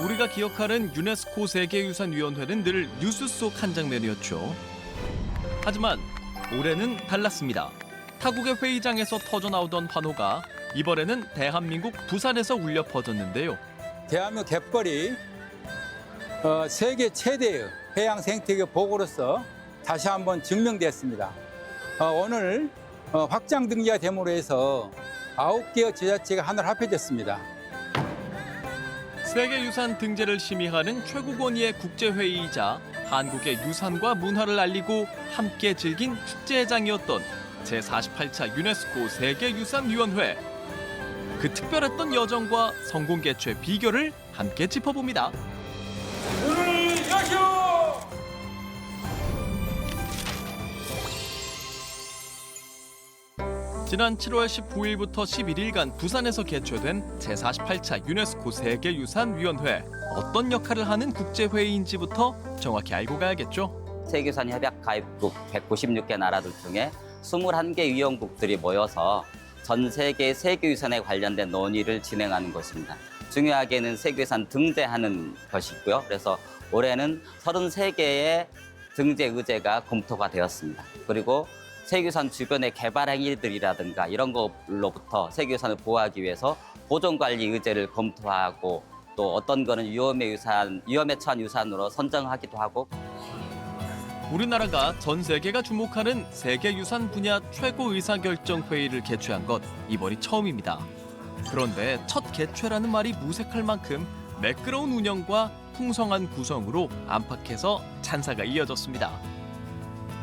우리가 기억하는 유네스코 세계유산위원회는 늘 뉴스 속 한 장면이었죠. 하지만 올해는 달랐습니다. 타국의 회의장에서 터져나오던 환호가 이번에는 대한민국 부산에서 울려 퍼졌는데요. 대한민국 갯벌이 세계 최대의 해양 생태계 보고로서 다시 한번 증명됐습니다. 오늘 확장 등재가 됨으로 해서 9개의 지자체가 하나로 합해졌습니다. 세계유산 등재를 심의하는 최고권위의 국제회의이자 한국의 유산과 문화를 알리고 함께 즐긴 축제장이었던 제48차 유네스코 세계유산위원회. 그 특별했던 여정과 성공 개최 비결을 함께 짚어봅니다. 지난 7월 19일부터 11일간 부산에서 개최된 제48차 유네스코 세계유산위원회. 어떤 역할을 하는 국제회의인지부터 정확히 알고 가야겠죠. 세계유산 협약 가입국 196개 나라들 중에 21개 위원국들이 모여서 전 세계 세계유산에 관련된 논의를 진행하는 것입니다. 중요하게는 세계유산 등재하는 것이고요. 그래서 올해는 33개의 등재 의제가 검토가 되었습니다. 그리고 세계유산 주변의 개발 행위들이라든가 이런 것로부터 세계유산을 보호하기 위해서 보존관리 의제를 검토하고 또 어떤 거는 위험에 처한 유산으로 선정하기도 하고. 우리나라가 전 세계가 주목하는 세계유산 분야 최고 의사결정 회의를 개최한 것 이번이 처음입니다. 그런데 첫 개최라는 말이 무색할 만큼 매끄러운 운영과 풍성한 구성으로 안팎에서 찬사가 이어졌습니다.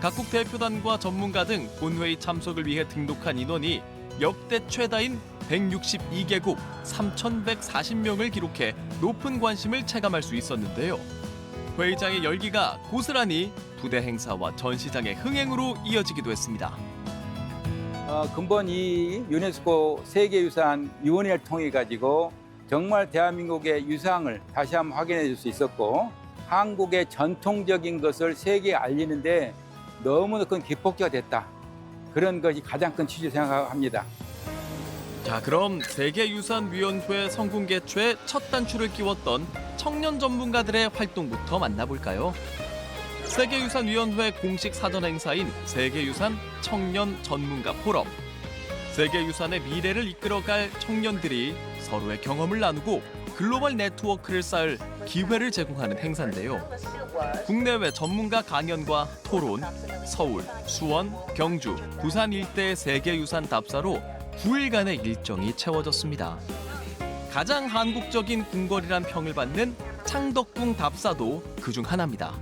각국 대표단과 전문가 등 본회의 참석을 위해 등록한 인원이 역대 최다인 162개국 3,140명을 기록해 높은 관심을 체감할 수 있었는데요. 회의장의 열기가 고스란히 부대 행사와 전시장의 흥행으로 이어지기도 했습니다. 근본 이 유네스코 세계유산위원회를 통해 가지고 정말 대한민국의 유상을 다시 한번 확인해 줄 수 있었고 한국의 전통적인 것을 세계에 알리는데 너무나 큰 기폭제가 됐다. 그런 것이 가장 큰 취지로 생각합니다. 자, 그럼 세계유산위원회 성공 개최에 첫 단추를 끼웠던 청년 전문가들의 활동부터 만나볼까요? 세계유산위원회 공식 사전 행사인 세계유산 청년 전문가 포럼. 세계유산의 미래를 이끌어갈 청년들이 서로의 경험을 나누고 글로벌 네트워크를 쌓을 기회를 제공하는 행사인데요. 국내외 전문가 강연과 토론, 서울, 수원, 경주, 부산 일대의 세계유산 답사로 9일간의 일정이 채워졌습니다. 가장 한국적인 궁궐이란 평을 받는 창덕궁 답사도 그중 하나입니다.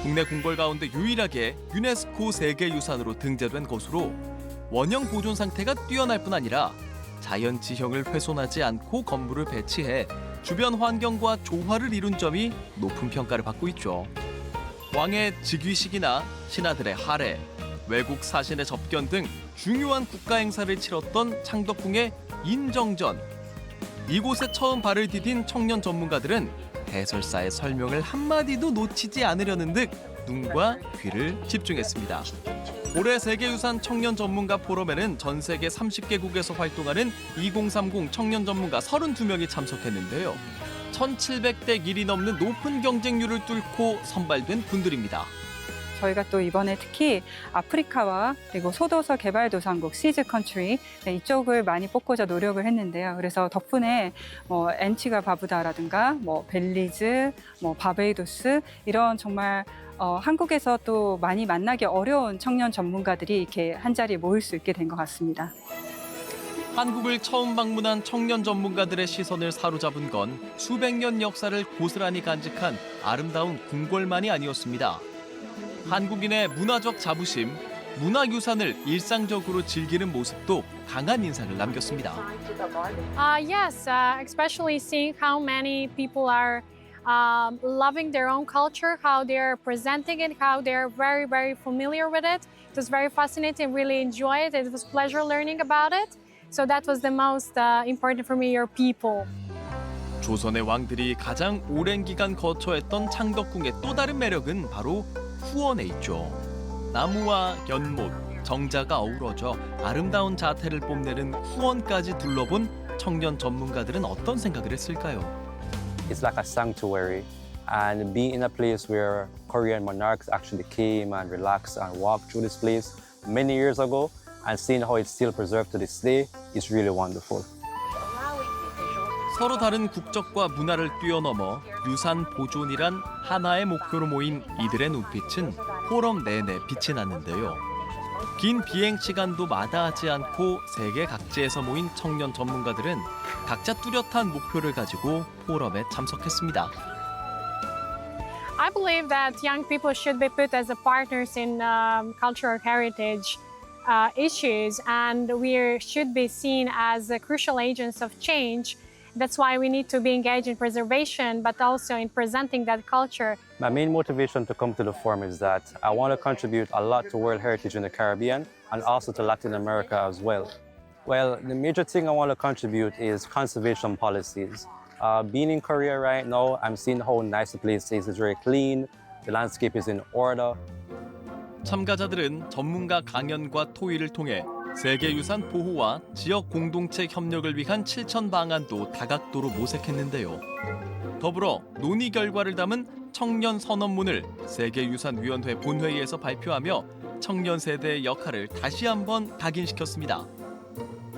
국내 궁궐 가운데 유일하게 유네스코 세계유산으로 등재된 것으로 원형 보존 상태가 뛰어날 뿐 아니라 자연 지형을 훼손하지 않고 건물을 배치해 주변 환경과 조화를 이룬 점이 높은 평가를 받고 있죠. 왕의 즉위식이나 신하들의 할애, 외국 사신의 접견 등 중요한 국가 행사를 치렀던 창덕궁의 인정전. 이곳에 처음 발을 디딘 청년 전문가들은 해설사의 설명을 한마디도 놓치지 않으려는 듯 눈과 귀를 집중했습니다. 올해 세계유산 청년 전문가 포럼에는 전 세계 30개국에서 활동하는 2030 청년 전문가 32명이 참석했는데요. 1,700대 1이 넘는 높은 경쟁률을 뚫고 선발된 분들입니다. 저희가 또 이번에 특히 아프리카와 그리고 소도서 개발도상국 시즈 컨트리 이쪽을 많이 뽑고자 노력을 했는데요. 그래서 덕분에 앤티가 바부다라든가 벨리즈, 바베이도스 이런 정말 한국에서 또 많이 만나기 어려운 청년 전문가들이 이렇게 한 자리에 모일 수 있게 된 것 같습니다. 한국을 처음 방문한 청년 전문가들의 시선을 사로잡은 건 수백 년 역사를 고스란히 간직한 아름다운 궁궐만이 아니었습니다. 한국인의 문화적 자부심, 문화유산을 일상적으로 즐기는 모습도 강한 인상을 남겼습니다. Yes, especially seeing how many people are loving their own culture, how they're presenting it, how they're very, very familiar with it. It was very fascinating, really enjoyed it. It was pleasure learning about it. So that was the most important for me, your people. 조선의 왕들이 가장 오랜 기간 거처했던 창덕궁의 또 다른 매력은 바로 후원에 있죠. 나무와 연못, 정자가 어우러져 아름다운 자태를 뽐내는 후원까지 둘러본 청년 전문가들은 어떤 생각을 했을까요? It's like a sanctuary. And being in a place where Korean monarchs actually came and relaxed and walked through this place many years ago and seeing how it's still preserved to this day is really wonderful. 서로 다른 국적과 문화를 뛰어넘어 유산 보존이란 하나의 목표로 모인 이들의 눈빛은 포럼 내내 빛이 났는데요. 긴 비행 시간도 마다하지 않고 세계 각지에서 모인 청년 전문가들은 각자 뚜렷한 목표를 가지고 포럼에 참석했습니다. I believe that young people should be put as a partners in cultural heritage issues, and we should be seen as crucial agents of change. That's why we need to be engaged in preservation, but also in presenting that culture. My main motivation to come to the forum is that I want to contribute a lot to world heritage in the Caribbean and also to Latin America as well. Well, the major thing I want to contribute is conservation policies. Being in Korea right now, I'm seeing how nice the place is. It's very clean, the landscape is in order. 참가자들은 전문가 강연과 토의를 통해 세계유산 보호와 지역 공동체 협력을 위한 실천 방안도 다각도로 모색했는데요. 더불어 논의 결과를 담은 청년 선언문을 세계유산위원회 본회의에서 발표하며 청년 세대의 역할을 다시 한번 각인시켰습니다.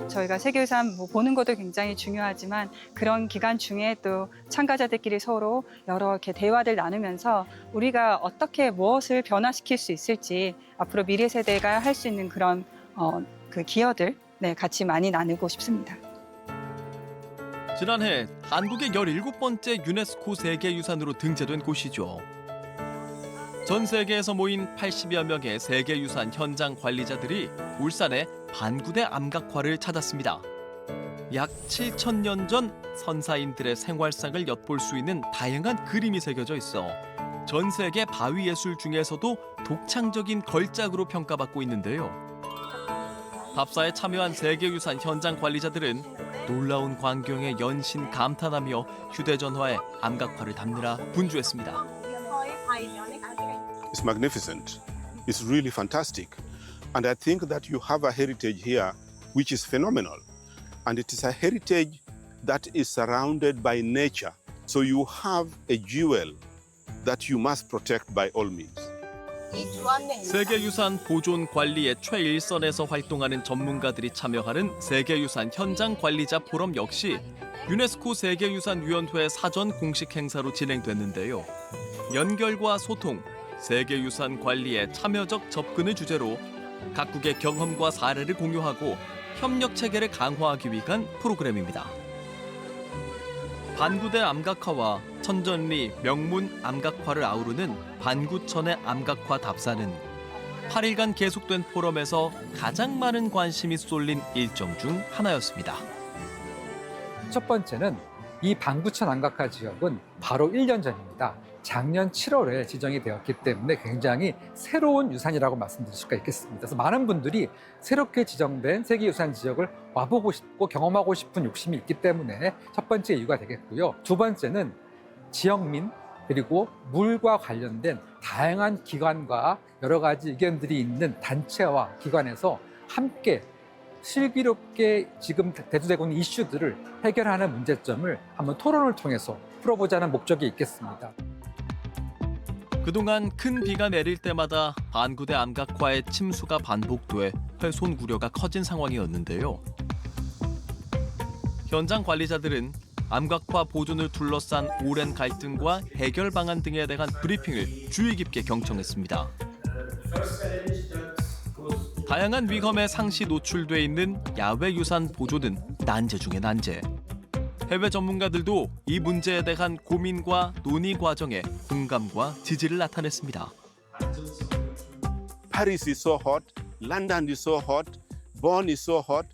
저희가 세계유산 보는 것도 굉장히 중요하지만 그런 기간 중에 또 참가자들끼리 서로 여러 이렇게 대화를 나누면서 우리가 어떻게 무엇을 변화시킬 수 있을지 앞으로 미래 세대가 할 수 있는 그런 그 기여들 같이 많이 나누고 싶습니다. 지난해 한국의 17번째 유네스코 세계유산으로 등재된 곳이죠. 전 세계에서 모인 80여 명의 세계유산 현장 관리자들이 울산의 반구대 암각화를 찾았습니다. 약 7,000년 전 선사인들의 생활상을 엿볼 수 있는 다양한 그림이 새겨져 있어 전 세계 바위 예술 중에서도 독창적인 걸작으로 평가받고 있는데요. 답사에 참여한 세계유산 현장 관리자들은 놀라운 광경에 연신 감탄하며 휴대전화에 암각화를 담느라 분주했습니다. It's magnificent. It's really fantastic. And I think that you have a heritage here which is phenomenal. And it is a heritage that is surrounded by nature. So you have a jewel that you must protect by all means. 세계유산 보존 관리의 최일선에서 활동하는 전문가들이 참여하는 세계유산 현장 관리자 포럼 역시 유네스코 세계유산위원회 사전 공식 행사로 진행됐는데요. 연결과 소통, 세계유산 관리의 참여적 접근을 주제로 각국의 경험과 사례를 공유하고 협력 체계를 강화하기 위한 프로그램입니다. 반구대 암각화와 천전리 명문 암각화를 아우르는 반구천의 암각화 답사는 8일간 계속된 포럼에서 가장 많은 관심이 쏠린 일정 중 하나였습니다. 첫 번째는 이 반구천 암각화 지역은 바로 1년 전입니다. 작년 7월에 지정이 되었기 때문에 굉장히 새로운 유산이라고 말씀드릴 수가 있겠습니다. 그래서 많은 분들이 새롭게 지정된 세계유산 지역을 와보고 싶고 경험하고 싶은 욕심이 있기 때문에 첫 번째 이유가 되겠고요. 두 번째는 지역민 그리고 물과 관련된 다양한 기관과 여러 가지 의견들이 있는 단체와 기관에서 함께 슬기롭게 지금 대두되고 있는 이슈들을 해결하는 문제점을 한번 토론을 통해서 풀어보자는 목적이 있겠습니다. 그동안 큰 비가 내릴 때마다 반구대 암각화의 침수가 반복돼 훼손 우려가 커진 상황이었는데요. 현장 관리자들은 암각화 보존을 둘러싼 오랜 갈등과 해결 방안 등에 대한 브리핑을 주의 깊게 경청했습니다. 다양한 위험에 상시 노출돼 있는 야외 유산 보존은 난제 중의 난제. 해외 전문가들도 이 문제에 대한 고민과 논의 과정에 공감과 지지를 나타냈습니다. Paris is so hot, London is so hot, Bonn is so hot.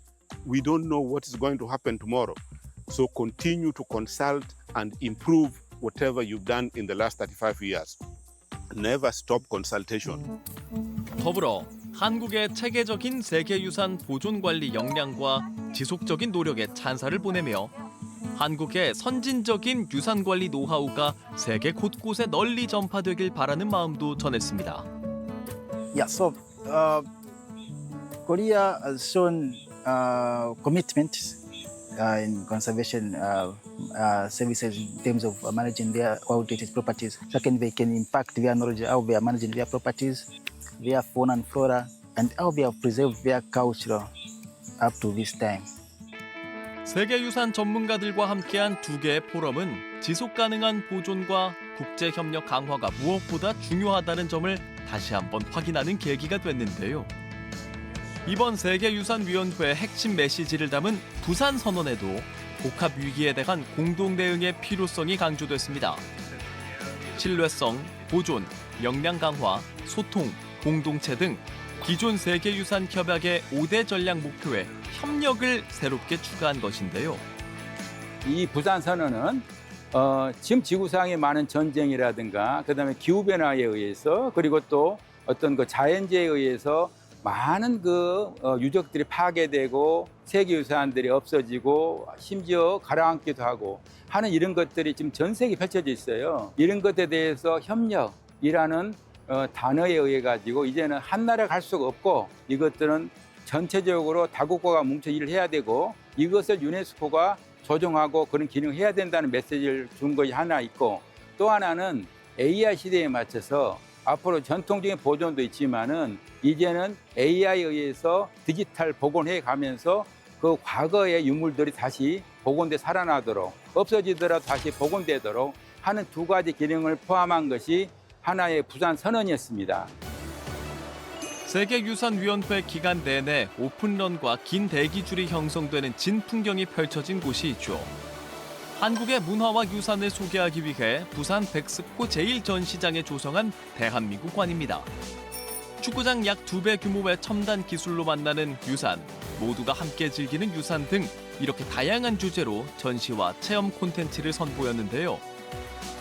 We don't know what is going to happen tomorrow. So continue to consult and improve whatever you've done in the last 35 years. Never stop consultation. 더불어 한국의 체계적인 세계유산 보존관리 역량과 지속적인 노력에 찬사를 보내며 한국의 선진적인 유산관리 노하우가 세계 곳곳에 널리 전파되길 바라는 마음도 전했습니다. Yeah, so Korea has shown commitment in conservation services in terms of managing their wild heritage properties. Second, they can impact their knowledge how they are managing their properties, their fauna and flora, and how they have preserved their culture up to this time. 세계유산 전문가들과 함께한 두 개의 포럼은 지속가능한 보존과 국제협력 강화가 무엇보다 중요하다는 점을 다시 한번 확인하는 계기가 됐는데요. 이번 세계유산위원회의 핵심 메시지를 담은 부산선언에도 복합위기에 대한 공동 대응의 필요성이 강조됐습니다. 신뢰성, 보존, 역량 강화, 소통, 공동체 등 기존 세계유산 협약의 5대 전략 목표에 협력을 새롭게 추가한 것인데요. 이 부산선언은 지금 지구상에 많은 전쟁이라든가 그다음에 기후변화에 의해서 그리고 또 어떤 그 자연재해에 의해서 많은 유적들이 파괴되고 세계유산들이 없어지고 심지어 가라앉기도 하고 하는 이런 것들이 지금 전 세계에 펼쳐져 있어요. 이런 것에 대해서 협력이라는 단어에 의해 가지고 이제는 한 나라가 할 수가 없고 이것들은 전체적으로 다국가가 뭉쳐 일을 해야 되고 이것을 유네스코가 조정하고 그런 기능을 해야 된다는 메시지를 준 것이 하나 있고 또 하나는 AI 시대에 맞춰서 앞으로 전통적인 보존도 있지만은 이제는 AI에 의해서 디지털 복원해 가면서 그 과거의 유물들이 다시 복원돼 살아나도록 없어지더라도 다시 복원되도록 하는 두 가지 기능을 포함한 것이 하나의 부산 선언이었습니다. 세계유산위원회 기간 내내 오픈런과 긴 대기줄이 형성되는 진풍경이 펼쳐진 곳이 있죠. 한국의 문화와 유산을 소개하기 위해 부산 백스코 제1전시장에 조성한 대한민국관입니다. 축구장 약 2배 규모의 첨단 기술로 만나는 유산, 모두가 함께 즐기는 유산 등 이렇게 다양한 주제로 전시와 체험 콘텐츠를 선보였는데요.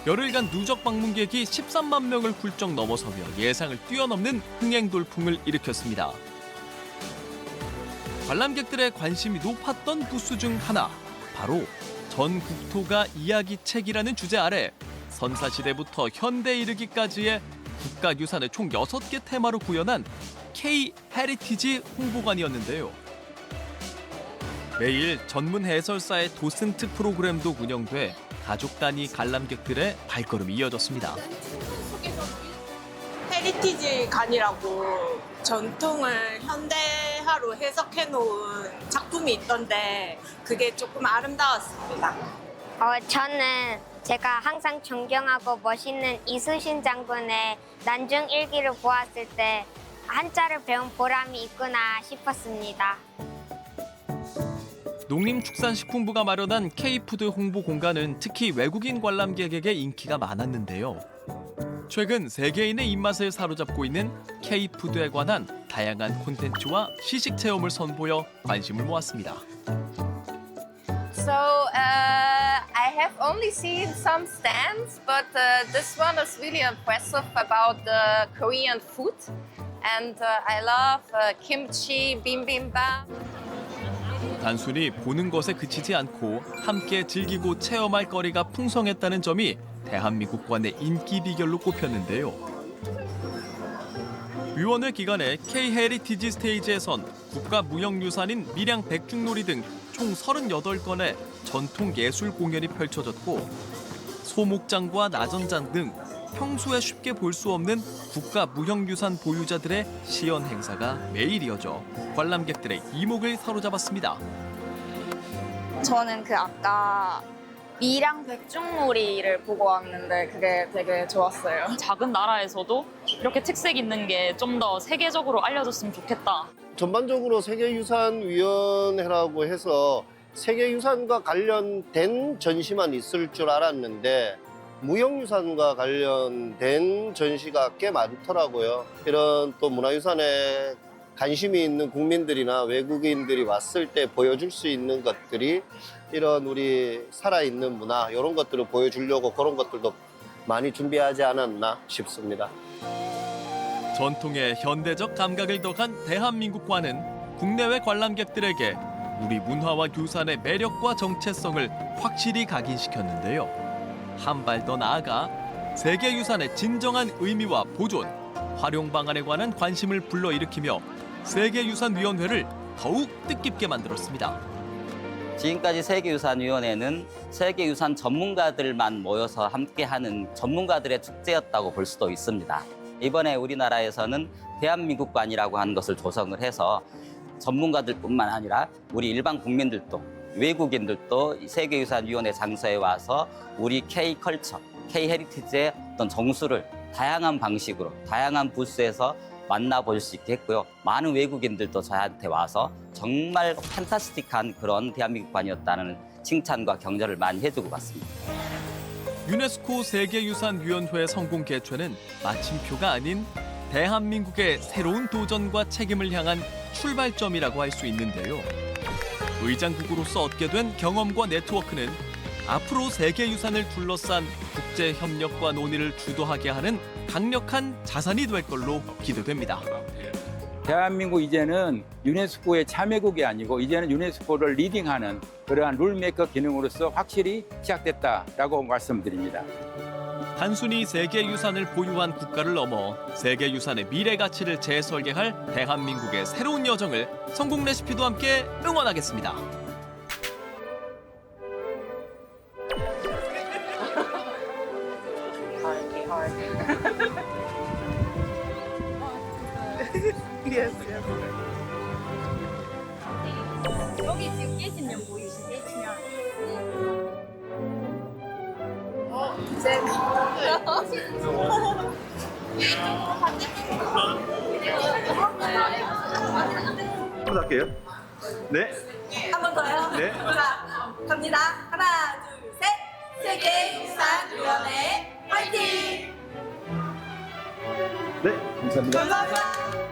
열흘간 누적 방문객이 13만 명을 훌쩍 넘어서며 예상을 뛰어넘는 흥행 돌풍을 일으켰습니다. 관람객들의 관심이 높았던 부스 중 하나, 바로 전 국토가 이야기책이라는 주제 아래 선사시대부터 현대에 이르기까지의 국가유산을 총 6개 테마로 구현한 K-헤리티지 홍보관이었는데요. 매일 전문 해설사의 도슨트 프로그램도 운영돼 가족 단위 관람객들의 발걸음이 이어졌습니다. 헤리티지 관이라고 전통을 현대화로 해석해 놓은 작품이 있던데 그게 조금 아름다웠습니다. 저는 제가 항상 존경하고 멋있는 이순신 장군의 난중 일기를 보았을 때 한자를 배운 보람이 있구나 싶었습니다. 농림축산식품부가 마련한 K푸드 홍보 공간은 특히 외국인 관람객에게 인기가 많았는데요. 최근 세계인의 입맛을 사로잡고 있는 K푸드에 관한 다양한 콘텐츠와 시식 체험을 선보여 관심을 모았습니다. So I have only seen some stands, but this one is really impressive about the Korean food, and I love kimchi, bibimbap. 단순히 보는 것에 그치지 않고 함께 즐기고 체험할 거리가 풍성했다는 점이 대한민국관의 인기 비결로 꼽혔는데요. 위원회 기간에 K-헤리티지 스테이지에선 국가무형유산인 밀양 백중놀이 등 총 38건의 전통 예술 공연이 펼쳐졌고 소목장과 나전장 등 평소에 쉽게 볼 수 없는 국가무형유산 보유자들의 시연 행사가 매일 이어져 관람객들의 이목을 사로잡았습니다. 저는 아까 밀양 백중놀이를 보고 왔는데 그게 되게 좋았어요. 작은 나라에서도 이렇게 특색 있는 게 좀 더 세계적으로 알려졌으면 좋겠다. 전반적으로 세계유산위원회라고 해서 세계유산과 관련된 전시만 있을 줄 알았는데 무형유산과 관련된 전시가 꽤 많더라고요. 이런 또 문화유산에 관심이 있는 국민들이나 외국인들이 왔을 때 보여줄 수 있는 것들이 이런 우리 살아있는 문화 이런 것들을 보여주려고 그런 것들도 많이 준비하지 않았나 싶습니다. 전통의 현대적 감각을 더한 대한민국관은 국내외 관람객들에게 우리 문화와 유산의 매력과 정체성을 확실히 각인시켰는데요. 한 발 더 나아가 세계유산의 진정한 의미와 보존, 활용 방안에 관한 관심을 불러일으키며 세계유산위원회를 더욱 뜻깊게 만들었습니다. 지금까지 세계유산위원회는 세계유산 전문가들만 모여서 함께하는 전문가들의 축제였다고 볼 수도 있습니다. 이번에 우리나라에서는 대한민국관이라고 하는 것을 조성을 해서 전문가들뿐만 아니라 우리 일반 국민들도 외국인들도 세계유산위원회 장소에 와서 우리 K컬처, K헤리티지의 어떤 정수를 다양한 방식으로 다양한 부스에서 만나볼 수 있게 했고요. 많은 외국인들도 저한테 와서 정말 판타스틱한 그런 대한민국관이었다는 칭찬과 격려를 많이 해주고 갔습니다. 유네스코 세계유산위원회 성공 개최는 마침표가 아닌 대한민국의 새로운 도전과 책임을 향한 출발점이라고 할 수 있는데요. 의장국으로서 얻게 된 경험과 네트워크는 앞으로 세계유산을 둘러싼 국제협력과 논의를 주도하게 하는 강력한 자산이 될 걸로 기대됩니다. 대한민국 이제는 유네스코의 참여국이 아니고 이제는 유네스코를 리딩하는 그러한 룰메이커 기능으로서 확실히 시작됐다라고 말씀드립니다. 단순히 세계유산을 보유한 국가를 넘어 세계유산의 미래 가치를 재설계할 대한민국의 새로운 여정을 성공 레시피도 함께 응원하겠습니다. 여기 지금 깨진 면 보이시죠? 깨지면. 이제 한번 할게요. 네. 한 번 더요? 네. 자, 갑니다. 하나, 둘, 셋. 세계유산위원회 화이팅! 네. 감사합니다. 감사합니다.